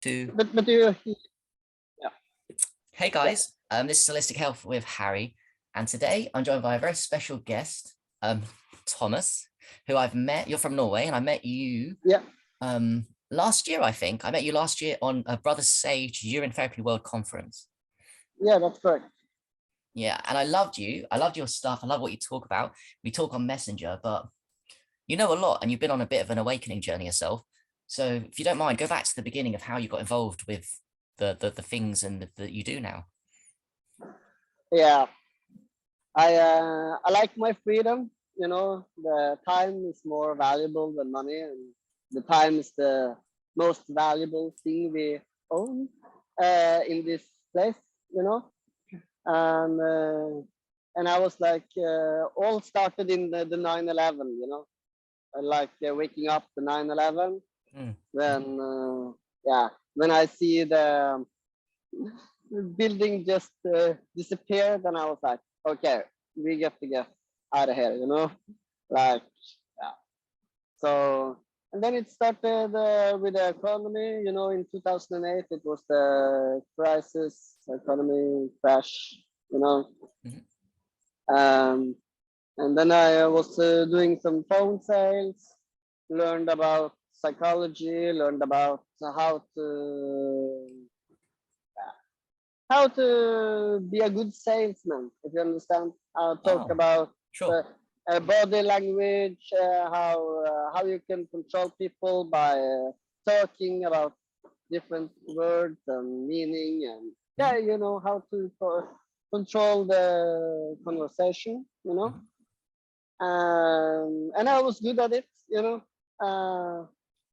two. But you, yeah. Hey guys, this is Holistic Health with Harry, and today I'm joined by a very special guest, Thomas, who I've met. You're from Norway, and I met you. Yeah. Last year, I think I met you last year on a Brother Sage Urine Therapy World Conference. Yeah, that's correct. Yeah, and I loved you. I loved your stuff. I love what you talk about. We talk on Messenger, but you know a lot, and you've been on a bit of an awakening journey yourself. So if you don't mind, go back to the beginning of how you got involved with the things and that you do now. Yeah, I like my freedom. You know, the time is more valuable than money, and the time is the most valuable thing we own in this place. You know, and I was like, all started in the 9/11. You know, I like waking up the 9/11. Then yeah, when I see the building just disappeared, and I was like, okay, we get to get out of here, you know, like, yeah. So, and then it started with the economy, you know, in 2008, it was the crisis, economy crash, you know. And then I was doing some phone sales, learned about psychology, learned about how to be a good salesman, if you understand. I'll talk about body language, how you can control people by talking about different words and meaning, and yeah, you know, how to control the conversation, you know. And I was good at it, you know.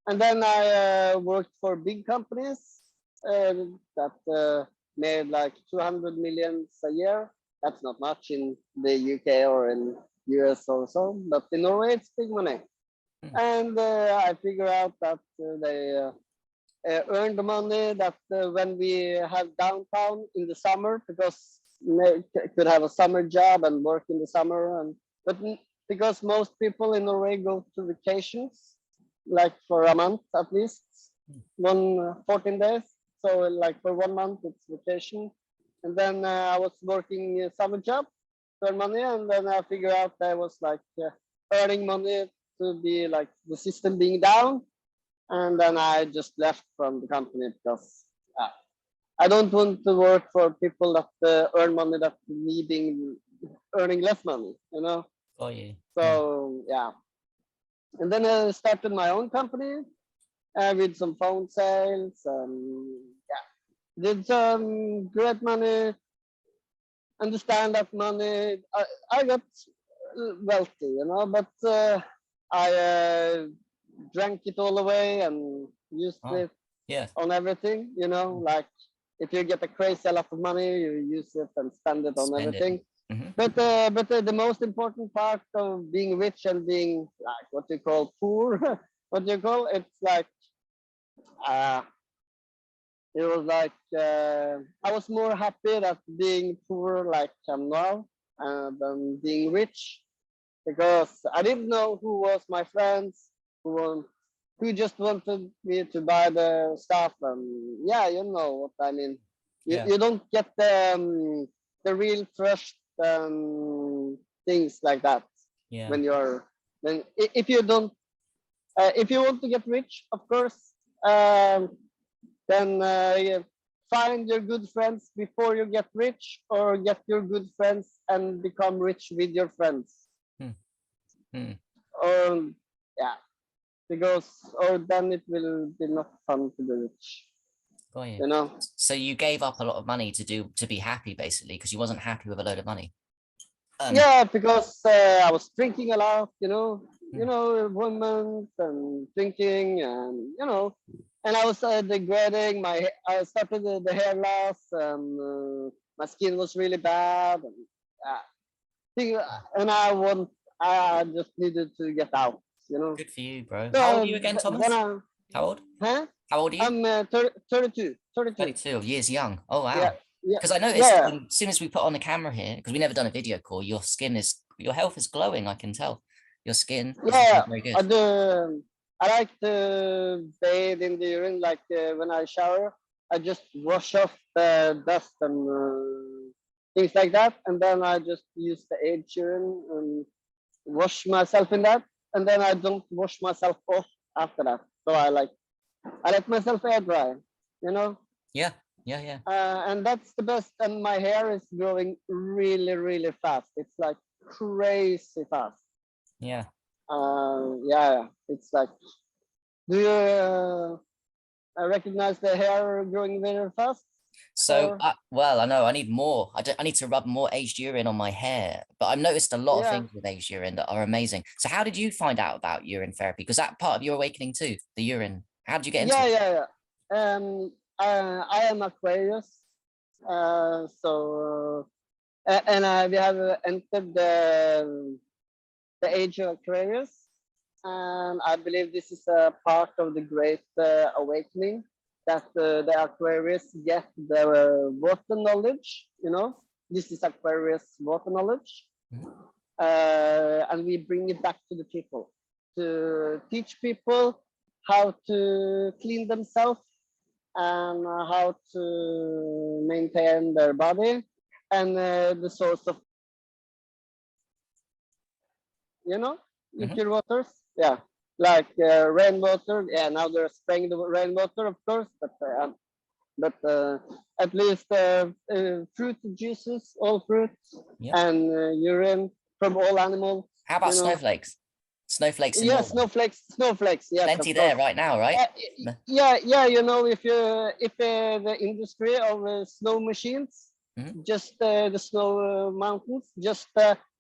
And then I worked for big companies that made like 200 million a year. That's not much in the UK or in US or so, but in Norway it's big money. And I figure out that they earn the money that when we have downtown in the summer, because they could have a summer job and work in the summer, but because most people in Norway go to vacations, like for a month at least, 14 days. So like for 1 month it's vacation. And then I was working a summer job for money, and then I figured out I was like earning money to be like the system being down. And then I just left from the company because I don't want to work for people that earn money that me being earning less money, you know. Oh yeah. So yeah. And then I started my own company with some phone sales. Yeah, did some great money. Understand that money. I got wealthy, you know, but I drank it all away and used it on everything, you know. Like if you get a crazy lot of money, you use it and spend it on everything. But the most important part of being rich and being like what you call poor, what you call it's like it was like I was more happy that being poor like I'm now than being rich, because I didn't know who was my friends, who just wanted me to buy the stuff, and yeah, you know what I mean. You don't get the real trust things like that when if you don't if you want to get rich, of course, then find your good friends before you get rich, or get your good friends and become rich with your friends. Yeah, because or then it will be not fun to be rich. Oh, yeah. You know. So you gave up a lot of money to be happy, basically, because you wasn't happy with a load of money. Yeah, because I was drinking a lot, you know, women and drinking, and you know, and I was degrading. I started the hair loss, and my skin was really bad, and I just needed to get out, you know. Good for you, bro. How old are you again, Thomas? How old? Huh? How old are you? I'm 32. 32 years young. Oh wow. Yeah. Because I noticed as soon as we put on the camera here, because we never done a video call, your health is glowing. I can tell your skin is very good. I like to bathe in the urine. Like when I shower, I just wash off the dust and things like that, and then I just use the Eidsto urine and wash myself in that, and then I don't wash myself off after that. So I let myself air dry, you know. Yeah, yeah, yeah. And that's the best. And my hair is growing really, really fast. It's like crazy fast. Yeah. Yeah, it's like, do you recognize the hair growing very fast? So, Or well, I know I need more. I need to rub more aged urine on my hair. But I've noticed a lot of yeah, things with aged urine that are amazing. So, how did you find out about urine therapy? Because that part of your awakening too, the urine. How did you get into yeah, it? yeah, yeah. I am Aquarius, so and we have entered the age of Aquarius, and I believe this is a part of the great awakening that the Aquarius get the water knowledge. You know, this is Aquarius water knowledge, Mhm. and we bring it back to the people to teach people how to clean themselves and how to maintain their body and the source of, you know, Mhm. liquid waters. Yeah, like rainwater. Yeah, now they're spraying the rainwater, of course, but at least fruit juices, all fruits, Yep. and urine from all animals. How about You know, snowflakes? Snowflakes in yeah, Norway. snowflakes. Yes, of Plenty there course. right now, right? Yeah, yeah. You know, if the industry of snow machines, Mhm. just the snow mountains, just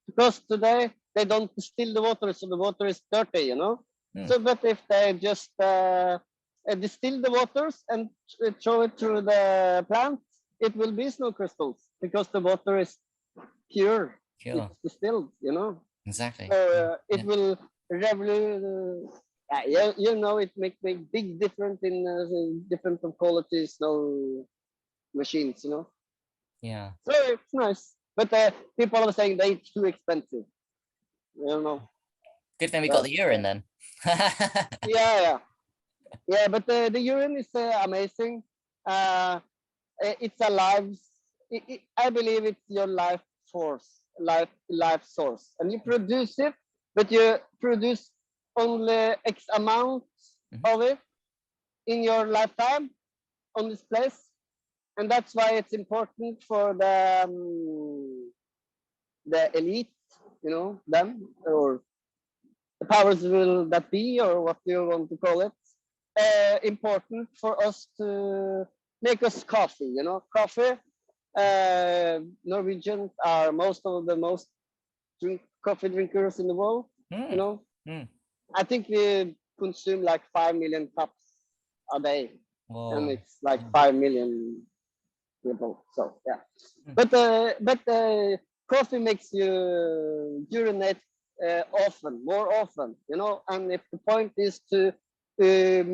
because today they don't distill the water, so the water is dirty. You know. Mm. So, but if they just distill the waters and throw it through the plant, it will be snow crystals because the water is pure. Sure. It's distilled. You know. Exactly. So Yeah. it Yeah. will revolute. You know, it make big difference in different quality snow machines. You know, Yeah. so it's nice. But people are saying that it's too expensive. You know, Good thing we got but the urine then. yeah, yeah, yeah. But the urine is amazing. Uh, it's a life. I believe it's your life force, life source, and you produce it, but you produce only X amount Mhm. of it in your lifetime on this place, and that's why it's important for the elite, you know, them or the powers will that be, or what you want to call it. Important for us to make us coffee, you know, coffee. Norwegians are most coffee drinkers in the world. You Mm. know, Mm. I think we consume like 5 million cups a day, and Whoa. it's like Mm. 5 million people. So yeah, Mm. but coffee makes you urinate more often, you know. And if the point is to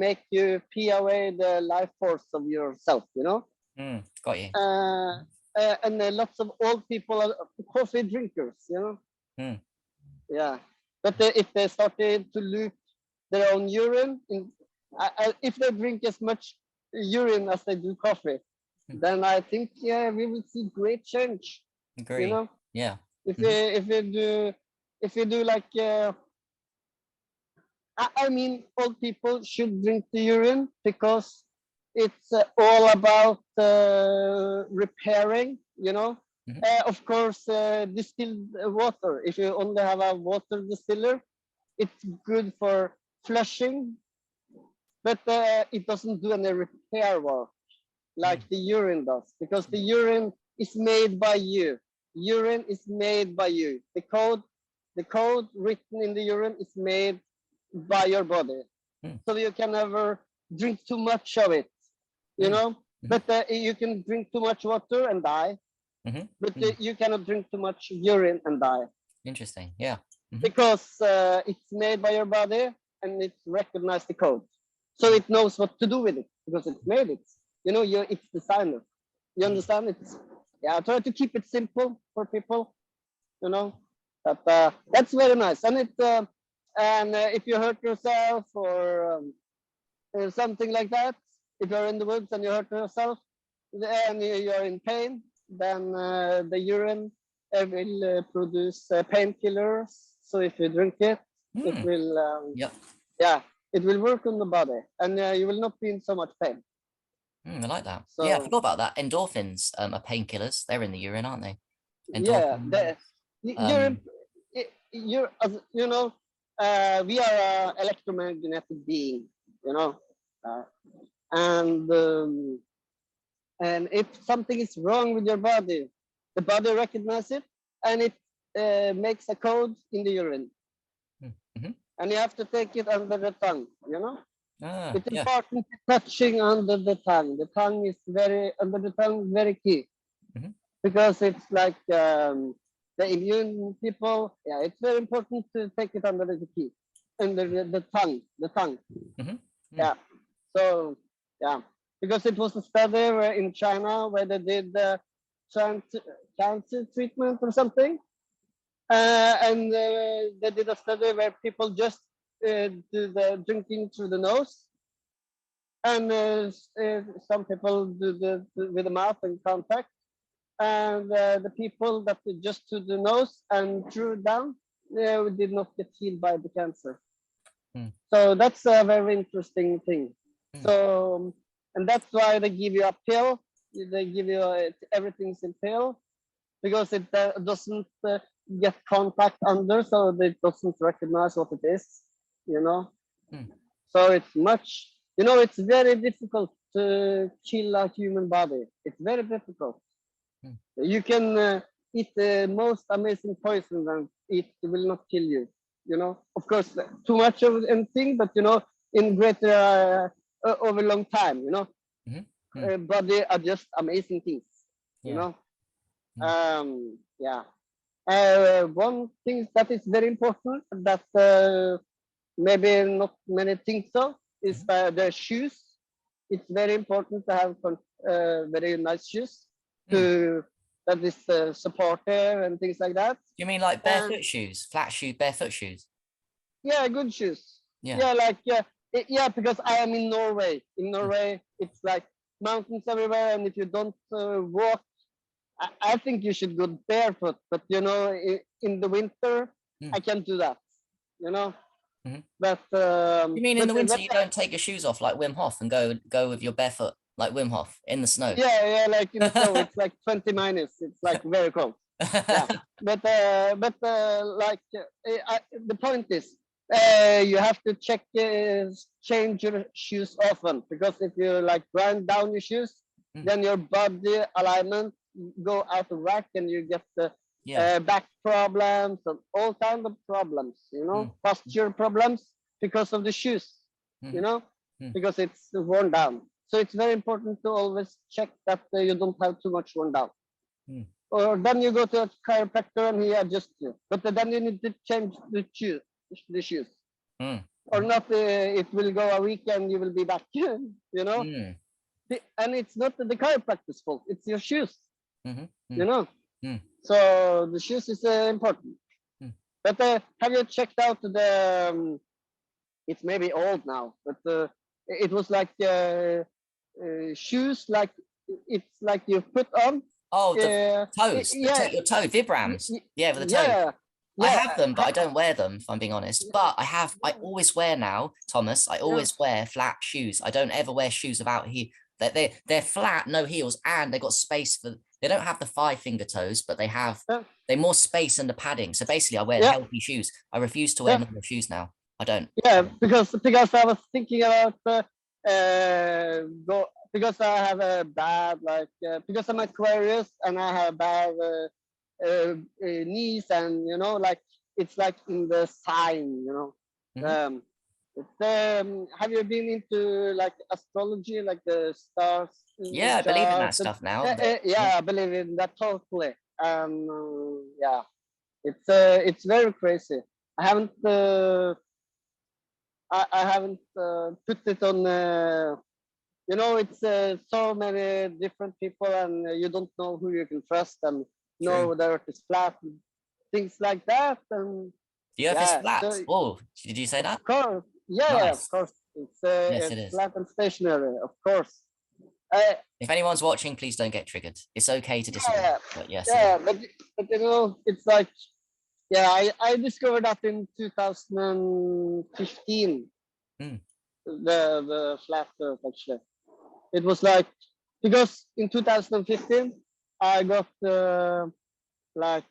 make you pee away the life force of yourself, you know. Mm. Got you. Uh, and lots of old people are coffee drinkers, you know. Mm. Yeah, but if they started to loop their own urine, if they drink as much urine as they do coffee, Mm. then I think yeah we will see great change. You Agree. know, Yeah. if we Mhm. if we do like I mean old people should drink the urine because it's all about repairing. You know, Mhm. of course distilled water. If you only have a water distiller, it's good for flushing, but it doesn't do any repair work like Mm. the urine does, because the urine is made by you. Urine is made by you. The code written in the urine is made by your body. Mm. So you can never drink too much of it, you Mm. know. Mhm. But you can drink too much water and die, Mhm. but Mm. you cannot drink too much urine and die Interesting. Yeah. Mhm. because it's made by your body and it recognizes the code, so Mm. it knows what to do with it because it's made it. You know, it's designed. You Mm. understand? It's yeah. I try to keep it simple for people. You know, but that's very nice, and And if you hurt yourself or something like that, if you're in the woods and you hurt yourself and you're in pain, then the urine will produce painkillers. So if you drink it, it will, Yep. yeah, it will work on the body, and you will not be in so much pain. I like that. So Yeah, I forgot about that. Endorphins are painkillers. They're in the urine, aren't they? yeah, Endorphins. urine, you're, you know, we are an electromagnetic being, you know, uh, and if something is wrong with your body, the body recognizes it, and it makes a code in the urine, and you have to take it under the tongue, you know. It's Yeah. important touching under the tongue. The tongue is very key, because it's like the immune people. Yeah, it's very important to take it under the key, under the tongue. Yeah. So yeah, because it was a study where in China where they did cancer treatment or something, and they did a study where people just do the drinking through the nose, and some people do with the mouth and contact, and the people that did just to the nose and drew down, they did not get healed by the cancer. So that's a very interesting thing. So, and that's why they give you a pill. They give you everything's in pill, because it doesn't get contact under, so it doesn't recognize what it is, you know. So it's much, you know, it's very difficult to kill a human body. It's very difficult. You can eat the most amazing poison and it will not kill you. You know, of course, too much of anything, but you know, in greater over a long time, you know, body are just amazing things. You know, yeah. One thing that is very important that maybe not many think so is the shoes. It's very important to have very nice shoes to that is supportive and things like that. You mean like barefoot shoes, flat shoe, barefoot shoes? Yeah, good shoes. Yeah. Yeah, because I am in Norway. In Norway, it's like mountains everywhere, and if you don't walk, I think you should go barefoot. But you know, in the winter, I can't do that. You know. But you mean in the winter you don't take your shoes off like Wim Hof and go with your barefoot like Wim Hof in the snow? Yeah, like in the snow, it's like 20 minus. It's like very cold. Yeah, but the point is, you have to change your shoes often, because if you like grind down your shoes, then your body alignment go out of whack, and you get the back problems and all kinds of problems. You know, posture problems because of the shoes. You know, because it's worn down. So it's very important to always check that you don't have too much worn down. Or then you go to a chiropractor and he adjusts you. But then you need to change the shoes. Or not, it will go a week and you will be back, you know. And it's not the chiropractor's fault, it's your shoes, you know. So the shoes is important. But have you checked out the, it's maybe old now, but it was like shoes, like it's like you put on. Oh, the toes, your toe, Vibrams. Yeah, for the toe. Yeah. I have them, but I don't wear them, if I'm being honest. But I always wear now, Thomas, I always wear flat shoes. I don't ever wear shoes without heel. They're flat, no heels, and they got space for, they don't have the 5-finger toes, but they're more space and the padding. So basically I wear healthy shoes. I refuse to wear normal shoes now. I don't. Yeah, because I was thinking about because I have a bad because I'm Aquarius and I have bad knees, and you know, like it's like in the sign, you know. Have you been into like astrology, like the stars? Yeah, I believe in that stuff now. Yeah, I believe in that totally. Yeah, it's very crazy. I haven't put it on. You know, it's so many different people, and you don't know who you can trust, and know whether it is flat, things like that. And The Earth is Yeah. flat. So Oh, did you say that? of course, yeah, of Nice. course, Yes, it it's is. flat and stationary, of course. Uh, If anyone's watching, please don't get triggered. It's okay to disagree. yeah, But yes, it is. yeah, but you know, it's like, yeah, I discovered that in 2015. Mm. The flat Earth actually. It was like, because in 2015 I got like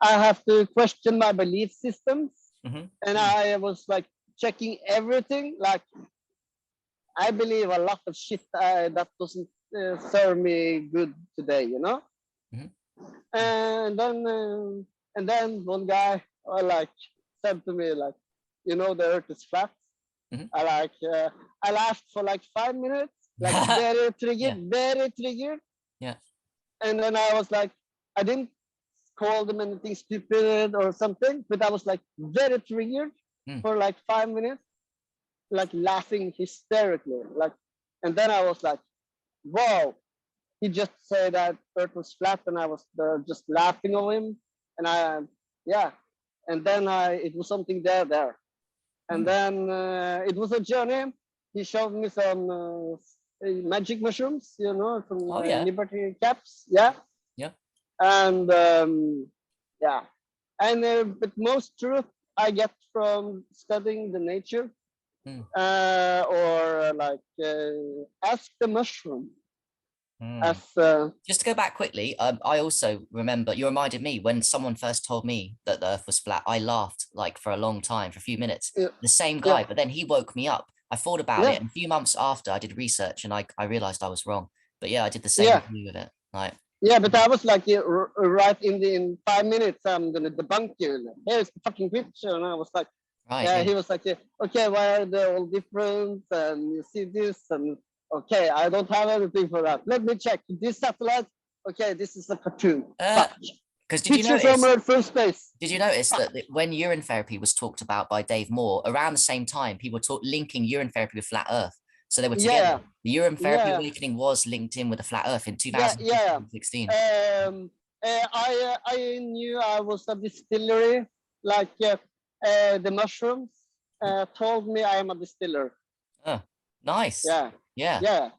I have to question my belief systems, Mm-hmm. and I was like checking everything. Like I believe a lot of shit that doesn't serve me good today, you know. Mm-hmm. And then one guy like said to me like, you know, the Earth is flat. Mm-hmm. I laughed for like 5 minutes, like very Yeah. triggered, very triggered. Yeah. And then I was like, I didn't call them anything stupid or something, but I was like very triggered for like 5 minutes, like laughing hysterically. Like, and then I was like, wow, he just said that Earth was flat, and I was just laughing at him. And yeah. And then it was something there. And then it was a journey. He showed me some magic mushrooms, you know, some Oh yeah. liberty caps. Yeah. Yeah. And yeah. And but most truth I get from studying the nature, or like ask the mushroom. As Just to go back quickly, I also remember you reminded me when someone first told me that the Earth was flat. I laughed like for a long time, for a few minutes. yeah, The same yeah, guy, but then he woke me up. I thought about yeah, it, and a few months after, I did research, and I realized I was wrong. But yeah, I did the same yeah. with you with it. Like, Yeah, but I was like, right in 5 minutes, I'm gonna debunk you. Here's the fucking picture, and I was like, right, yeah. yeah. He was like, okay, why are they all different? And you see this, and okay, I don't have anything for that. Let me check this satellite. Okay, this is a cartoon. Fuck. Because Picture from Earth from space. did you notice that when urine therapy was talked about by Dave Moore, around the same time, people were linking urine therapy with flat Earth. So they were together. Yeah, The urine therapy yeah, awakening was linked in with the flat Earth in yeah, yeah. 2016. I knew I was a distillery, like the mushrooms told me I am a distiller. Oh, nice. Yeah, Yeah. yeah.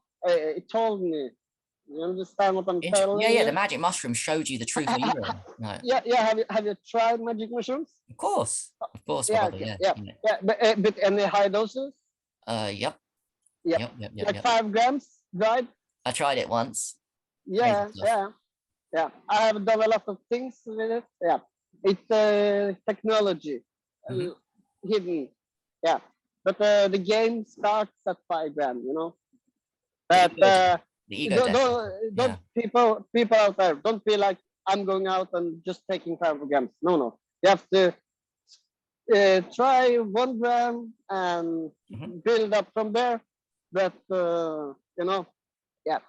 It told me. You understand what I'm telling Yeah, you? the magic mushroom showed you the truth of urine. No. Yeah, yeah. Have you tried magic mushrooms? Of course, Yeah, brother. okay, Yeah. yeah. But any high doses? Yep. Yeah. Like Yep. 5 grams dried? I tried it once. Yeah, yeah. I have done a lot of things with it. Yeah. It's technology hidden. Yeah. But the game starts at 5 grams, you know. But The ego death. don't people out there, don't be like, I'm going out and just taking 5 grams. No. You have to try 1 gram and build up from there. But you know, yeah.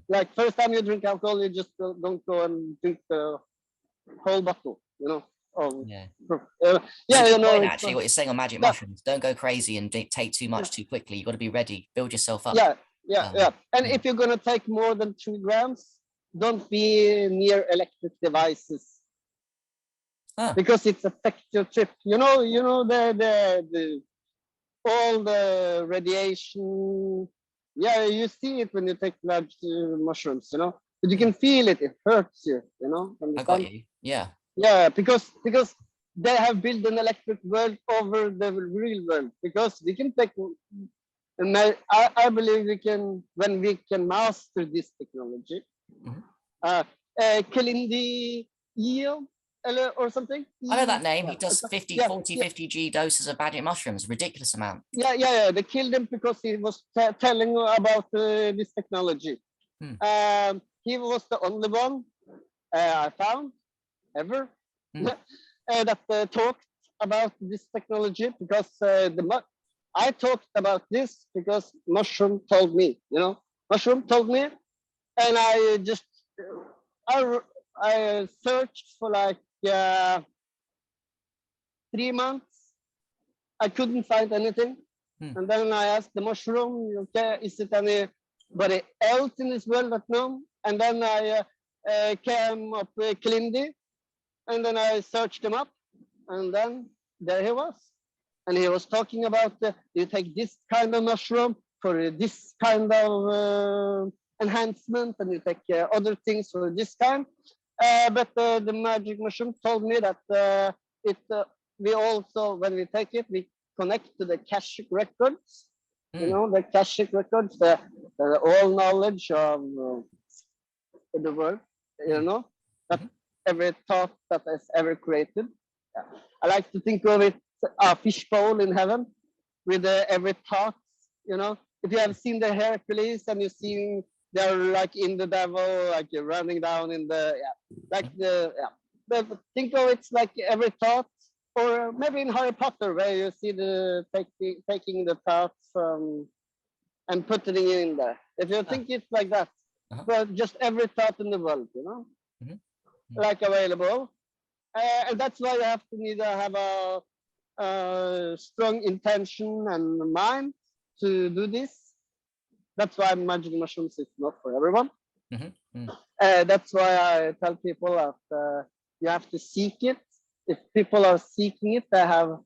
Like first time you drink alcohol, you just don't go and drink the whole bottle, you know. Yeah. Yeah, you know. Point, actually, what you're saying on magic mushrooms. Don't go crazy and take too much too quickly. You got to be ready. Build yourself up. Yeah. And if you're gonna take more than 2 grams, don't be near electric devices. Because it affects your trip. You know the all the radiation. Yeah, you see it when you take large mushrooms, you know. But you can feel it. It hurts you, you know. Understand? I got you. Yeah. Yeah, because they have built an electric world over the real world. Because we can take, and I believe we can, when we can master this technology. Kalindi yield or something. I know that name. He does 40, 50 G doses of magic mushrooms. Ridiculous amount. Yeah. They killed him because he was telling about this technology. He was the only one I found ever that talked about this technology, because I talked about this because mushroom told me, you know. Mushroom told me, and I just I searched for like 3 months. I couldn't find anything. And then I asked the mushroom, okay, is it anybody else in this world that know? And then I came up with Kalindi, And then I searched him up, and then there he was. And he was talking about you take this kind of mushroom for this kind of enhancement, and you take other things for this kind. But the magic mushroom told me that it we also, when we take it, we connect to the Akashic records. You know, the Akashic records, the all knowledge of the world. You know, that every thought that is ever created. Yeah. I like to think of it a fishbowl in heaven with every thought. You know, if you have seen the Hercules and you see they're like in the devil, like you're running down in the like the But think of it's like every thought, or maybe in Harry Potter where you see the taking the thoughts from and putting it in there. If you think it's like that, but just every thought in the world, you know, like available, and that's why you have to need to have a strong intention and mind to do this. That's why magic mushrooms is not for everyone. That's why I tell people that you have to seek it. If people are seeking it, they have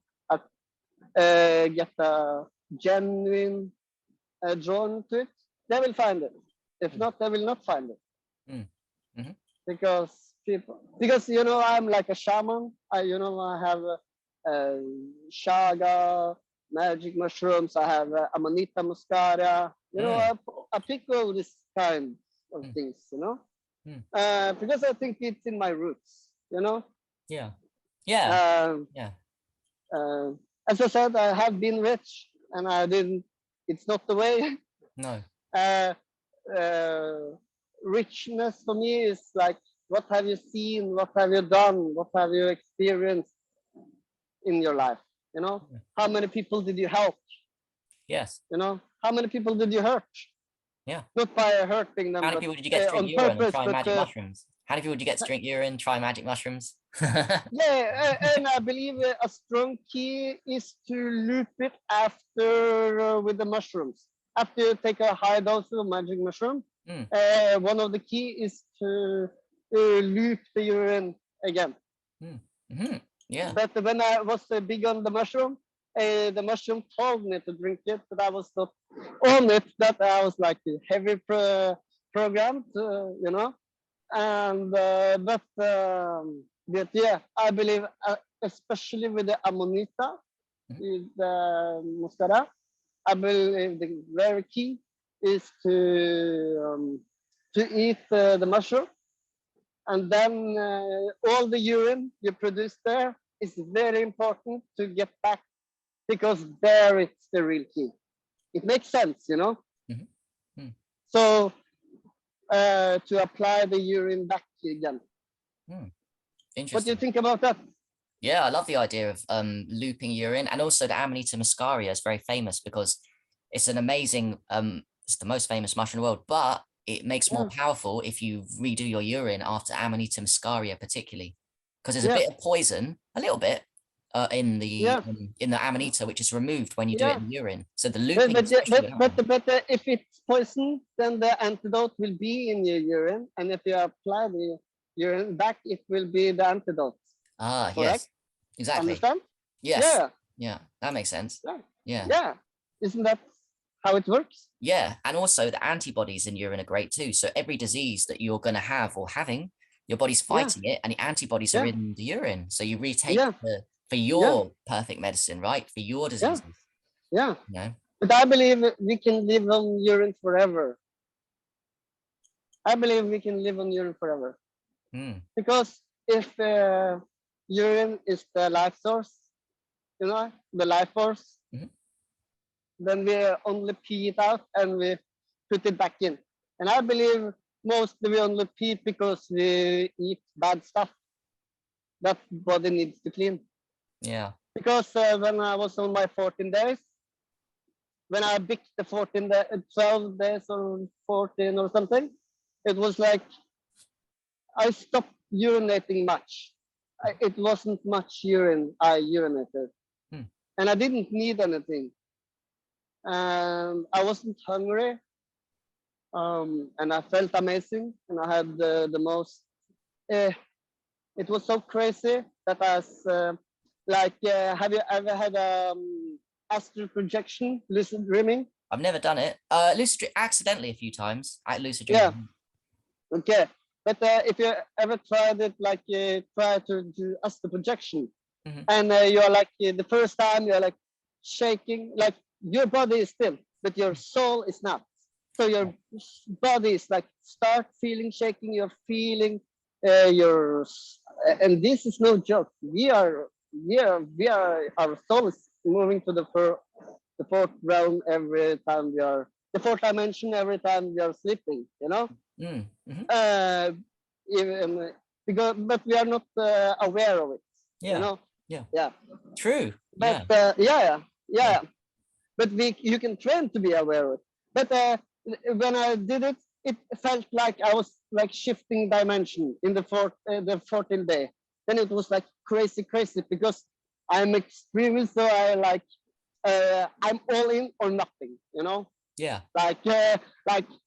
get a genuine drawn to it. They will find it. If not, they will not find it. Because you know, I'm like a shaman. I have shaga, magic mushrooms. I have amanita muscaria. You know, I pick all these kinds of things. You know, because I think it's in my roots. You know. Yeah. As I said, I have been rich, and I didn't. It's not the way. No. Richness for me is like, what have you seen? What have you done? What have you experienced in your life? You know, how many people did you help? Yes. You know, how many people did you hurt? Yeah. Not by hurting them. How many people did you get to drink urine and try magic mushrooms? How many people did you get to drink urine, try magic mushrooms? Yeah, and I believe a strong key is to loop it after with the mushrooms. After you take a high dose of magic mushroom, one of the key is to loop the urine again. Yeah. But when I was big on the mushroom told me to drink it, but I was not on it. That I was like heavy programmed, you know. And but yeah, I believe especially with the amanita, with the muscara, I believe the very key is to eat the mushroom, and then all the urine you produce there is very important to get back, because there it's the real key. It makes sense, you know. So to apply the urine back again. Interesting. What do you think about that? Yeah, I love the idea of looping urine, and also the Amanita muscaria is very famous because it's an amazing, it's the most famous mushroom in the world, but it makes more powerful if you redo your urine after Amanita muscaria, particularly because there's a bit of poison, a little bit, in the Amanita, which is removed when you do it in urine. So the looping. But if it's poison, then the antidote will be in your urine, and if you apply the urine back, it will be the antidote. Ah, correct? Yes, exactly. Understand? Yes. Yeah, that makes sense. Yeah. Isn't that how it works? Yeah, and also the antibodies in urine are great too. So every disease that you're going to have or having, your body's fighting it, and the antibodies are in the urine. So you retake for your perfect medicine, right? For your diseases. Yeah. You know? But I believe we can live on urine forever. I believe we can live on urine forever. Because if urine is the life source, you know, the life force, then we only pee it out and we put it back in. And I believe mostly we only pee because we eat bad stuff that body needs to clean. Yeah. Because when I was on my 14 days, when I picked the 12 days or 14 or something, it was like I stopped urinating much. It wasn't much urine I urinated. And I didn't need anything. And I wasn't hungry. And I felt amazing. And I had the most It was so crazy that I was have you ever had astral projection, lucid dreaming? I've never done it. Accidentally a few times at lucid Yeah. dreaming. Okay. But if you ever tried it, like try to do astral projection, and you're like the first time you're like shaking, like your body is still, but your soul is not. So your body is like start feeling shaking. You're feeling and this is no joke. We are our soul is moving to the fourth realm every time we are the fourth dimension every time we are sleeping. You know. Even but we are not aware of it. Yeah. You know. Yeah. Yeah. True. But yeah. But you can train to be aware of it. But when I did it, it felt like I was like shifting dimension in the 14th day. Then it was like crazy because I'm extremely so I like I'm all in or nothing, you know. Yeah. Like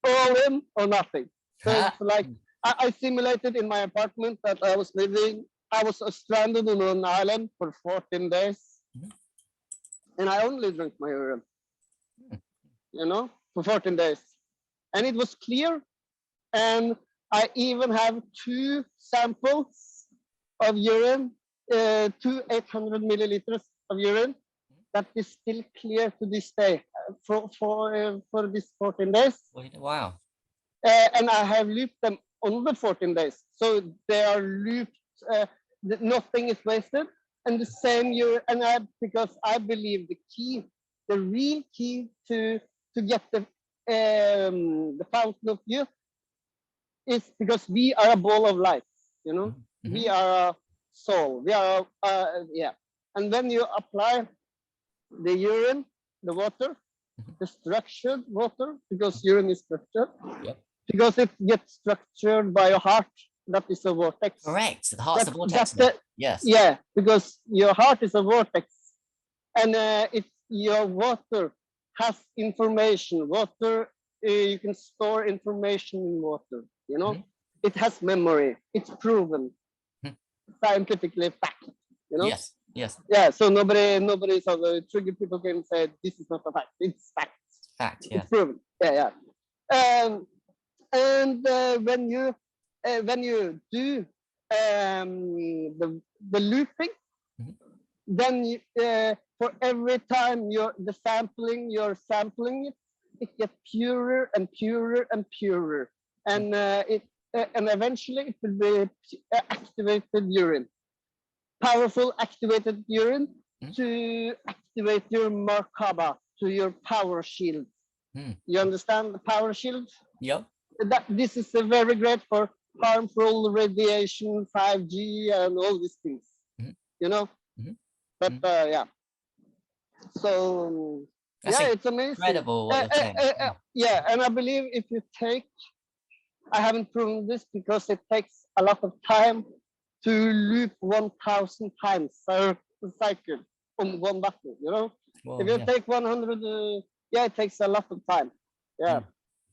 all in or nothing. So it's like I simulated in my apartment that I was living. I was stranded on an island for 14 days, and I only drank my urine, you know, for 14 days, and it was clear. And I even have 2 samples of urine, 800 milliliters of urine that is still clear to this day for this 14 days. Wow. And I have looped them on the 14 days, so they are looped. Nothing is wasted, and the same urine. And because I believe the real key to get the fountain of youth is because we are a ball of light, you know. We are a soul. We are and when you apply the urine, the water, the structured water, because urine is structured, because it gets structured by your heart. That is a vortex. Correct. The heart's a vortex. Yes. Yeah, because your heart is a vortex, and your water has information. Water, you can store information in water. You know, it has memory. It's proven scientifically fact. You know. Yes. Yes. Yeah. So nobody, so the trigger people can say this is not a fact. It's fact. Fact. Yeah. It's proven. Yeah. And when you do the looping, then for every time you're sampling it, it gets purer and purer and purer, and and eventually it will be activated urine, powerful activated urine to activate your Merkaba, to your power shield. You understand the power shield? Yep. This is very great for harmful radiation, 5G, and all these things. You know. But yeah. So that's it's amazing. Incredible what you're saying. Yeah, and I believe if you take, I haven't proven this because it takes a lot of time to loop 1,000 times per cycle on one button. You know, if you take 100, it takes a lot of time. Yeah.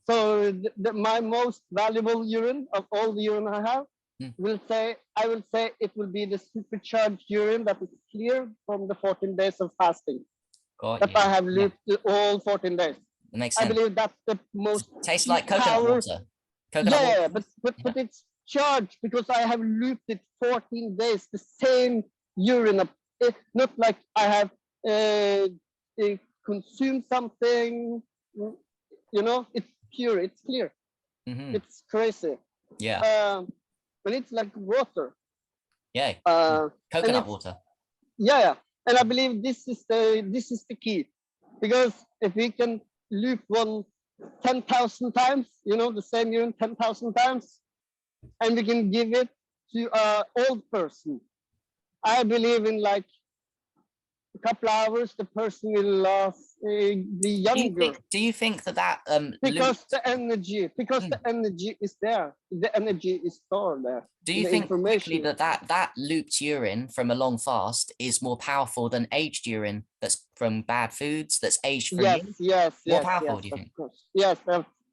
So my most valuable urine of all the urine I have, I will say it will be the supercharged urine that is clear from the 14 days of fasting. I have looped all 14 days. It makes sense. I believe that's the most. It tastes like coconut water. Water. But it's charged because I have looped it 14 days. The same urine. It's not like I have consumed something. You know, it's pure. It's clear. It's crazy. Yeah. But it's like water. Yeah. Coconut water. Yeah. And I believe this is the key, because if we can loop 10,000 times, you know, the same urine 10,000 times, and we can give it to an old person, I believe in like a couple hours the person will be younger. Do you think that because the energy is there, the energy is stored there. Do you think quickly that looped urine from a long fast is more powerful than aged urine that's from bad foods, that's aged for years? Yes, more powerful, do you think? Of course.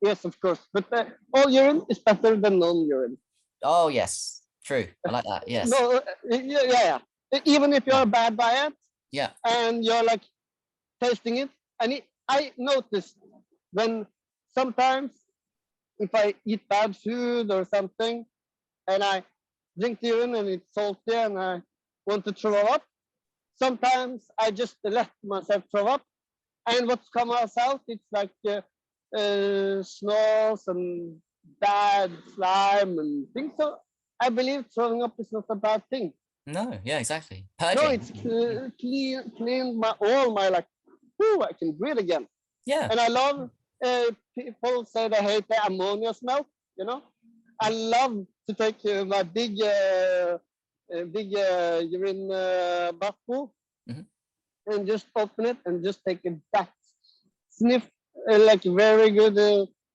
Yes, of course. But all urine is better than non-urine. Oh yes, True. I like that. Yes. No, yeah. Even if you're a bad diet Yeah. and you're like tasting it, and I noticed when sometimes if I eat bad food or something and I drink the urine and it's salty and I want to throw up, sometimes I just let myself throw up, and what comes out, it's like smells and bad slime and things. So I believe throwing up is not a bad thing. No. Yeah. Exactly. No, Purging. it's clean my all my like. Whoo, I can breathe again. Yeah. And I love people say they hate the ammonia smell. You know, I love to take my big urine bottle Mhm. and just open it and just take a back sniff, like very good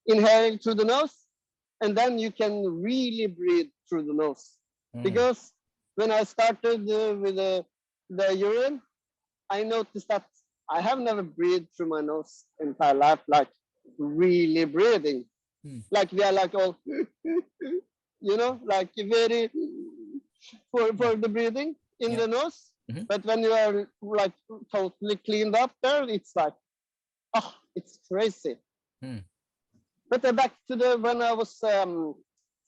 inhale through the nose, and then you can really breathe through the nose. Mm. Because when I started with the urine, I noticed that I have never breathed through my nose entire life, like really breathing. Mm. Like we are like all, like very for the breathing in Yeah. the nose. Mhm. But when you are like totally cleaned up there, it's like, oh, it's crazy. Mm. But back to the when I was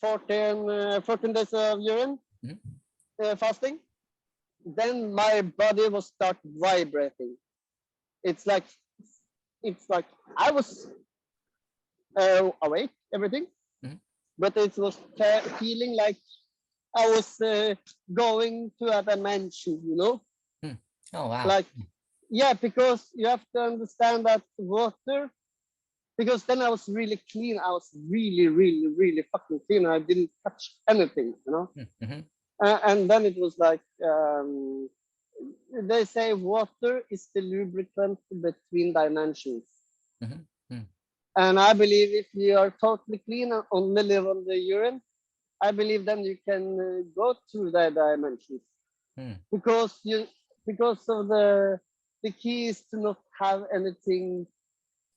14 days of urine Mhm. fasting, then my body was start vibrating. It's like I was awake, everything, Mhm. but it was feeling like I was going to a dimension, Mm. Oh wow. like yeah, because you have to understand that water. Because then I was really clean. I was really, really, really fucking clean. I didn't touch anything. Mm-hmm. And then it was like they say water is the lubricant between dimensions. Mm-hmm. Mm. And I believe if you are totally clean and only live on the urine, I believe then you can go through the dimensions Mm. because because of the key is to not have anything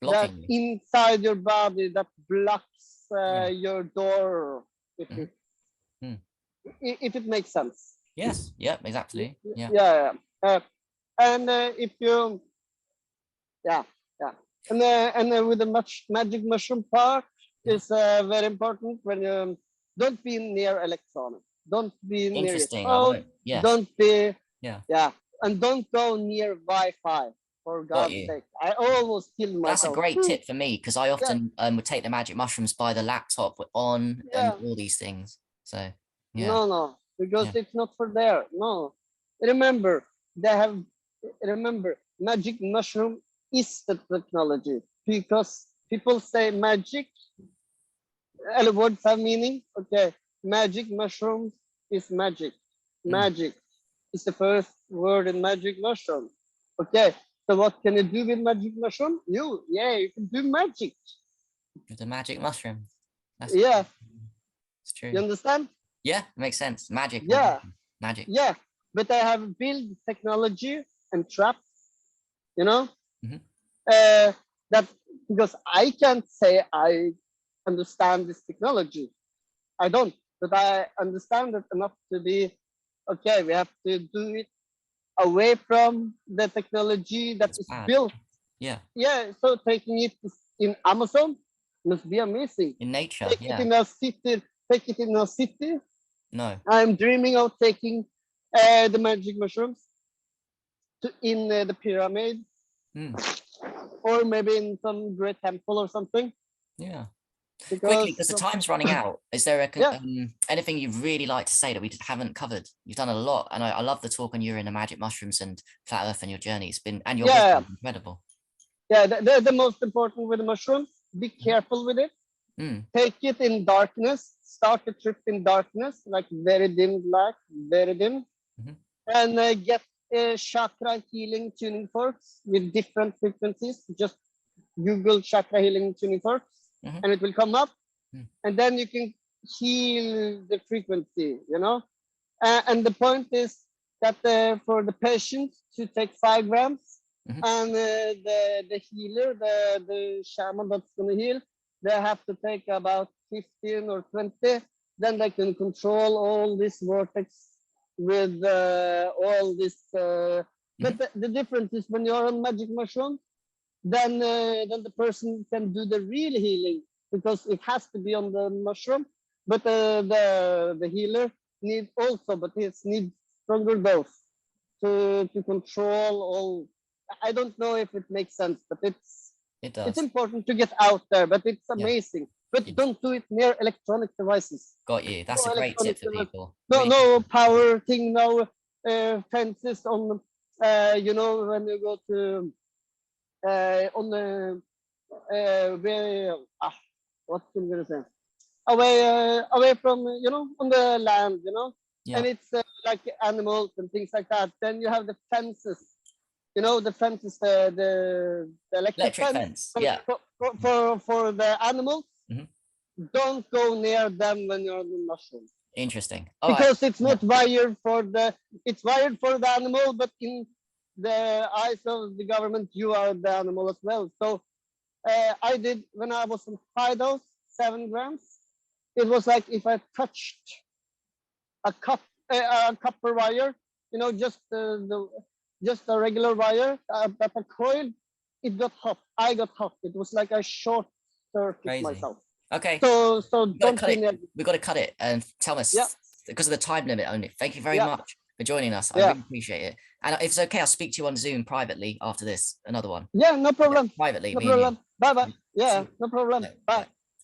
that Blocking you. inside your body that blocks Yeah. your door, if Mhm. it Mm. if it makes sense. Yes. Yep. Exactly. Yeah. Yeah. And if you, yeah, yeah, and with the magic mushroom part Mhm. is very important when you don't be near electronics, don't be near your Interesting. I phone, won't. Yes. don't be, Yeah. yeah, and don't go near Wi-Fi. For Got God's you. sake, I almost killed That's a myself. great tip for me because I Yeah, often would take the magic mushrooms by the laptop on and yeah. all these things. So yeah. No, because Yeah. it's not for there. No. Remember, they have, remember, magic mushroom is the technology because people say magic, words have meaning. Okay, magic mushrooms is magic. Mm. Magic is the first word in magic mushroom. Okay, so what can you do with magic mushroom? You can do magic. With the magic mushroom. That's Yeah, it's you true. understand? Yeah, makes sense. Magic. Yeah, Magic. yeah. But I have built technology and traps, you know, Hmm. that because I can't say I understand this technology. I don't, but I understand it enough to be okay. We have to do it away from the technology that It's is bad. built. Yeah. Yeah, so taking it in Amazon must be amazing. In nature. Take it Yeah. in a city. Take it in a city. No. I'm dreaming of taking the magic mushrooms in the pyramid Mm. or maybe in some great temple or something. Yeah. Quickly, Because because the time's running out. Is there yeah, anything you'd really like to say that we haven't covered? You've done a lot, and I love the talk on you and the magic mushrooms and flat Earth and your journey. It's been and your yeah, wisdom is incredible. yeah. The most important with the mushrooms, be careful with it. Mm. Take it in darkness. Start the trip in darkness, like very dim light, very dim, Mm-hmm. and get chakra healing tuning forks with different frequencies. Just Google chakra healing tuning forks, Mm-hmm. and it will come up. Mm. And then you can heal the frequency. And the point is that for the patient to take 5 grams, Mm-hmm. and the healer, the shaman that's going to heal, they have to take about 15 or 20 then they can control all this vortex with all this. But the difference is when you're on magic mushroom, then the person can do the real healing because it has to be on the mushroom. But the healer needs also, but he needs stronger dose to control all. I don't know if it makes sense, but It it's does. important to get out there. But it's amazing. But don't do it near electronic devices. Got you. That's a great tip for people. No power thing. No fences on. You know, when you go to on the where what can we say? Away from, you know, on the land, you know, and it's like animals and things like that. Then you have the fences, you know, the fences, the electric fence. Yeah. For the animals, don't go near them when you're on the mushroom. Interesting. Because it's not wired for the. It's wired for the animal, but in the eyes of the government, you are the animal as well. So I did when I was on high dose, 7 grams. It was like if I touched a copper wire, you know, just a regular wire, but a coil, it got hot. I got hot. It was like I short circuit myself. Okay. So don't cut it. We've got to cut it and tell us because of the time limit only. Thank you very much for joining us. I really appreciate it. And if it's okay, I'll speak to you on Zoom privately after this. Another one. Yeah, no problem. Privately. No problem. Bye bye. Yeah, no problem. Bye.